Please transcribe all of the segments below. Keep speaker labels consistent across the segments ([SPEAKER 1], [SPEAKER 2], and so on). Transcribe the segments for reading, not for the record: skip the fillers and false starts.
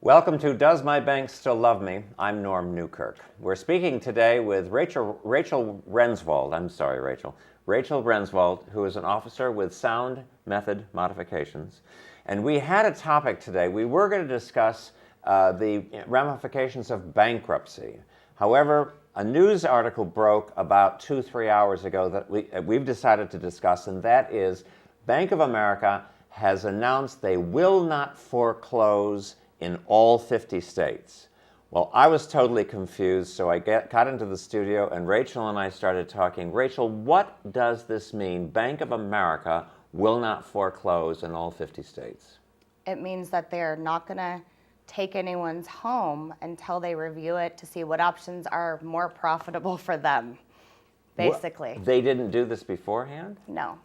[SPEAKER 1] Welcome to Does My Bank Still Love Me? I'm Norm Newkirk. We're speaking today with Rachel Rensvold. I'm sorry, Rachel. Rachel Rensvold, who is an officer with Sound Method Modifications. And we had a topic today. We were going to discuss the ramifications of bankruptcy. However, a news article broke about 2-3 hours ago that we've decided to discuss, and that is Bank of America has announced they will not foreclose in all 50 states. Well, I was totally confused, so I got into the studio and Rachel and I started talking. Rachel, what does this mean? Bank of America will not foreclose in all 50 states.
[SPEAKER 2] It means that they're not going to take anyone's home until they review it to see what options are more profitable for them, basically.
[SPEAKER 1] They didn't do this beforehand?
[SPEAKER 2] No.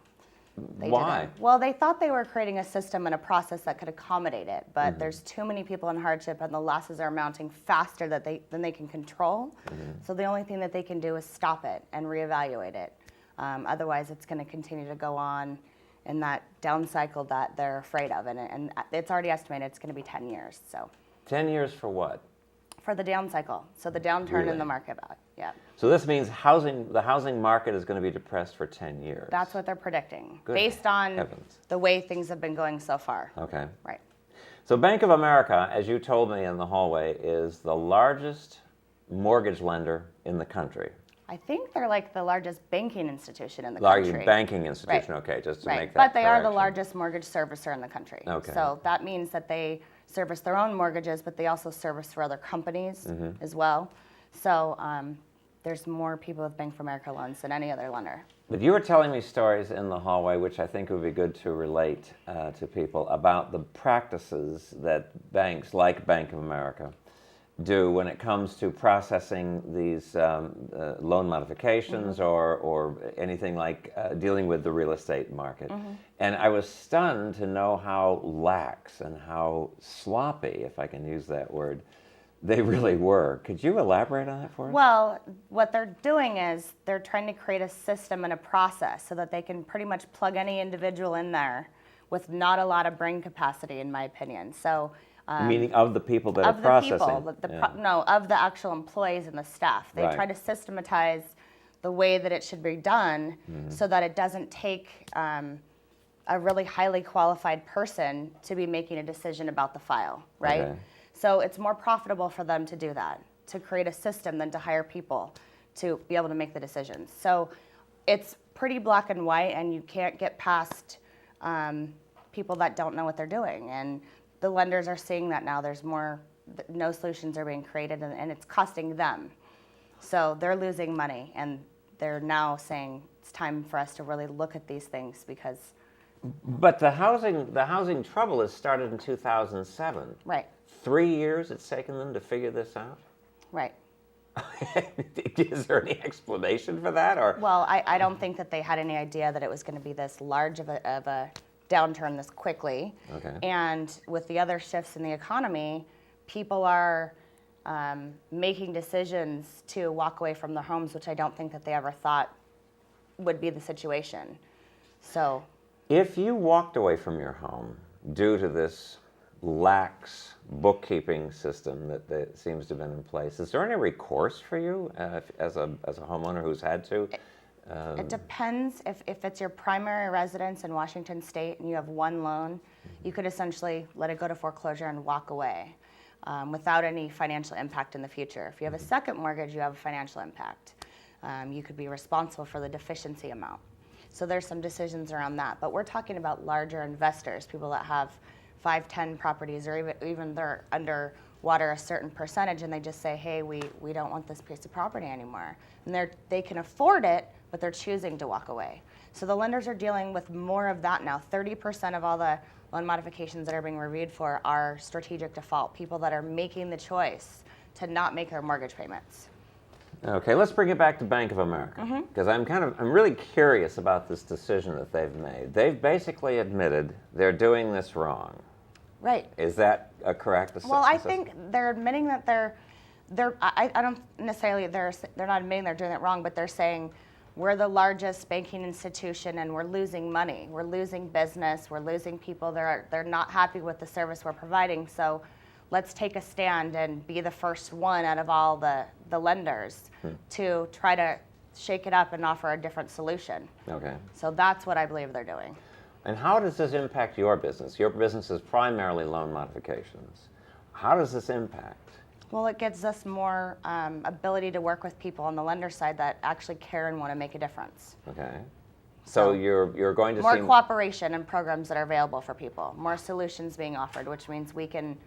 [SPEAKER 1] Why?
[SPEAKER 2] Didn't. Well, they thought they were creating a system and a process that could accommodate it, but there's too many people in hardship and the losses are mounting faster than they can control. So the only thing that they can do is stop it and reevaluate it. Otherwise, it's going to continue to go on in that down cycle that they're afraid of. And it's already estimated it's going to be 10 years. So
[SPEAKER 1] 10 years for what?
[SPEAKER 2] For the down cycle. So the downturn in the market value. Yeah.
[SPEAKER 1] So this means the housing market is going to be depressed for 10 years.
[SPEAKER 2] That's what they're predicting,
[SPEAKER 1] Good
[SPEAKER 2] based on
[SPEAKER 1] heavens.
[SPEAKER 2] the way things have been going so far.
[SPEAKER 1] Okay.
[SPEAKER 2] Right.
[SPEAKER 1] So Bank of America, as you told me in the hallway, is the largest mortgage lender in the country.
[SPEAKER 2] I think they're like the largest banking institution in the
[SPEAKER 1] Largest
[SPEAKER 2] country.
[SPEAKER 1] banking institution,
[SPEAKER 2] Right.
[SPEAKER 1] okay, just to
[SPEAKER 2] Right.
[SPEAKER 1] make that
[SPEAKER 2] But they are the
[SPEAKER 1] correction.
[SPEAKER 2] largest mortgage servicer in the country.
[SPEAKER 1] Okay.
[SPEAKER 2] So that means that they service their own mortgages, but they also service for other companies as well. So there's more people with Bank of America loans than any other lender.
[SPEAKER 1] But you were telling me stories in the hallway, which I think would be good to relate to people, about the practices that banks like Bank of America do when it comes to processing these loan modifications or anything like dealing with the real estate market. And I was stunned to know how lax and how sloppy, if I can use that word, they really were. Could you elaborate on that for us?
[SPEAKER 2] Well, what they're doing is they're trying to create a system and a process so that they can pretty much plug any individual in there with not a lot of brain capacity, in my opinion. So
[SPEAKER 1] meaning of the people that are processing?
[SPEAKER 2] Of the actual employees and the staff. They try to systematize the way that it should be done so that it doesn't take a really highly qualified person to be making a decision about the file, right?
[SPEAKER 1] Okay.
[SPEAKER 2] So it's more profitable for them to do that, to create a system than to hire people to be able to make the decisions. So it's pretty black and white, and you can't get past people that don't know what they're doing. And the lenders are seeing that now. No solutions are being created, and it's costing them. So they're losing money, and they're now saying it's time for us to really look at these things because.
[SPEAKER 1] But the housing trouble has started in 2007.
[SPEAKER 2] Right.
[SPEAKER 1] 3 years it's taken them to figure this out?
[SPEAKER 2] Right.
[SPEAKER 1] Is there any explanation for that? Or
[SPEAKER 2] Well, I don't think that they had any idea that it was going to be this large of a downturn this quickly.
[SPEAKER 1] Okay.
[SPEAKER 2] And with the other shifts in the economy, people are making decisions to walk away from their homes, which I don't think that they ever thought would be the situation. So
[SPEAKER 1] if you walked away from your home due to this lax bookkeeping system that seems to have been in place, is there any recourse for you as a homeowner who's had to?
[SPEAKER 2] It depends. If it's your primary residence in Washington State and you have one loan, you could essentially let it go to foreclosure and walk away without any financial impact in the future. If you have a second mortgage, you have a financial impact. You could be responsible for the deficiency amount. So there's some decisions around that. But we're talking about larger investors, people that have 5, 10 properties, or even they're underwater a certain percentage, and they just say, hey, we don't want this piece of property anymore. And they can afford it, but they're choosing to walk away. So the lenders are dealing with more of that now. 30% of all the loan modifications that are being reviewed for are strategic default, people that are making the choice to not make their mortgage payments.
[SPEAKER 1] Okay, let's bring it back to Bank of America, because I'm really curious about this decision that they've made. They've basically admitted they're doing this wrong.
[SPEAKER 2] Right.
[SPEAKER 1] Is that a correct assessment?
[SPEAKER 2] Well, I think they're admitting that I don't necessarily, they're not admitting they're doing it wrong, but they're saying we're the largest banking institution and we're losing money. We're losing business. We're losing people. They're not happy with the service we're providing. So let's take a stand and be the first one out of all the lenders to try to shake it up and offer a different solution.
[SPEAKER 1] Okay.
[SPEAKER 2] So that's what I believe they're doing.
[SPEAKER 1] And how does this impact your business? Your business is primarily loan modifications. How does this impact?
[SPEAKER 2] Well, it gives us more ability to work with people on the lender side that actually care and want to make a difference.
[SPEAKER 1] Okay. So you're going to
[SPEAKER 2] more
[SPEAKER 1] see
[SPEAKER 2] cooperation and programs that are available for people, more solutions being offered, which means we can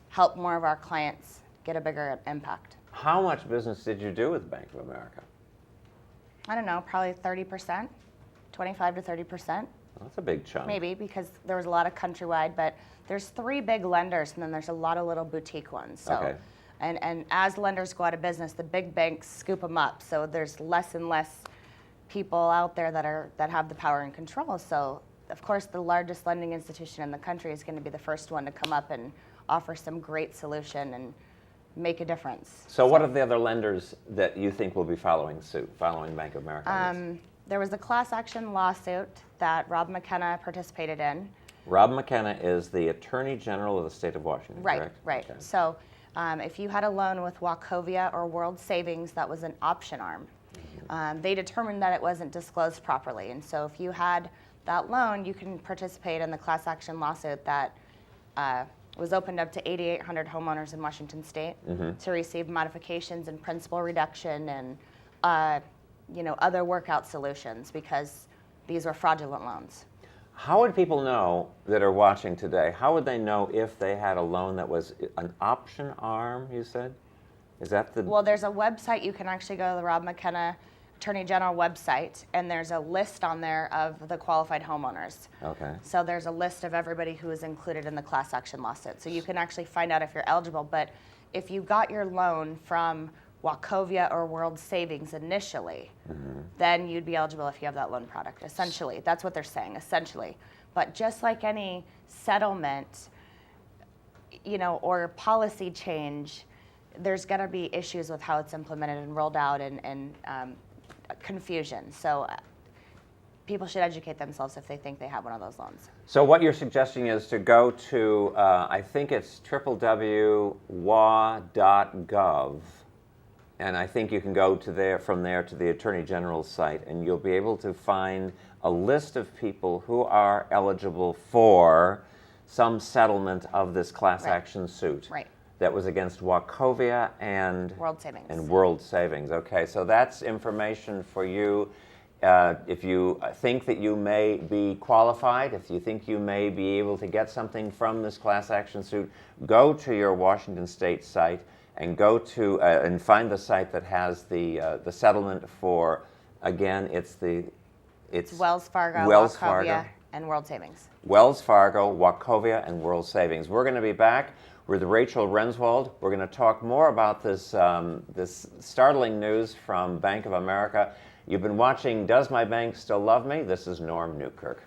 [SPEAKER 2] help more of our clients get a bigger impact.
[SPEAKER 1] How much business did you do with Bank of America?
[SPEAKER 2] I don't know, probably 30%, 25 to 30%.
[SPEAKER 1] That's a big chunk.
[SPEAKER 2] Maybe, because there was a lot of countrywide, but there's 3 big lenders and then there's a lot of little boutique ones. So,
[SPEAKER 1] okay.
[SPEAKER 2] And as lenders go out of business, the big banks scoop them up. So there's less and less people out there that have the power and control. So of course the largest lending institution in the country is going to be the first one to come up and offer some great solution and make a difference.
[SPEAKER 1] So what are the other lenders that you think will be following suit, following Bank of America on this?
[SPEAKER 2] There was a class action lawsuit that Rob McKenna participated in.
[SPEAKER 1] Rob McKenna is the Attorney General of the state of Washington,
[SPEAKER 2] Right,
[SPEAKER 1] correct?
[SPEAKER 2] right.
[SPEAKER 1] Okay.
[SPEAKER 2] So if you had a loan with Wachovia or World Savings that was an option arm, they determined that it wasn't disclosed properly. And so if you had that loan, you can participate in the class action lawsuit that was opened up to 8,800 homeowners in Washington state to receive modifications and principal reduction and other workout solutions because these were fraudulent loans.
[SPEAKER 1] How would people know that are watching today? How would they know if they had a loan that was an option arm, you said? Is that the...
[SPEAKER 2] Well, there's a website. You can actually go to the Rob McKenna Attorney General website, and there's a list on there of the qualified homeowners.
[SPEAKER 1] Okay.
[SPEAKER 2] So there's a list of everybody who is included in the class action lawsuit. So you can actually find out if you're eligible. But if you got your loan from Wachovia or World Savings initially, then you'd be eligible if you have that loan product, essentially. That's what they're saying, essentially. But just like any settlement, or policy change, there's going to be issues with how it's implemented and rolled out and confusion. So people should educate themselves if they think they have one of those loans.
[SPEAKER 1] So what you're suggesting is to go to, I think it's www.wa.gov, and I think you can go to from there to the Attorney General's site, and you'll be able to find a list of people who are eligible for some settlement of this class action suit.
[SPEAKER 2] Right.
[SPEAKER 1] That was against Wachovia and
[SPEAKER 2] World Savings.
[SPEAKER 1] And World Savings. Okay, so that's information for you. If you think that you may be qualified, if you think you may be able to get something from this class action suit, go to your Washington State site and go to and find the site that has the settlement for. Again, it's
[SPEAKER 2] Wells Fargo,
[SPEAKER 1] Wells
[SPEAKER 2] Wachovia,
[SPEAKER 1] Fargo.
[SPEAKER 2] and World Savings.
[SPEAKER 1] Wells Fargo, Wachovia, and World Savings. We're going to be back with Rachel Rensvold. We're going to talk more about this this startling news from Bank of America. You've been watching Does My Bank Still Love Me? This is Norm Newkirk.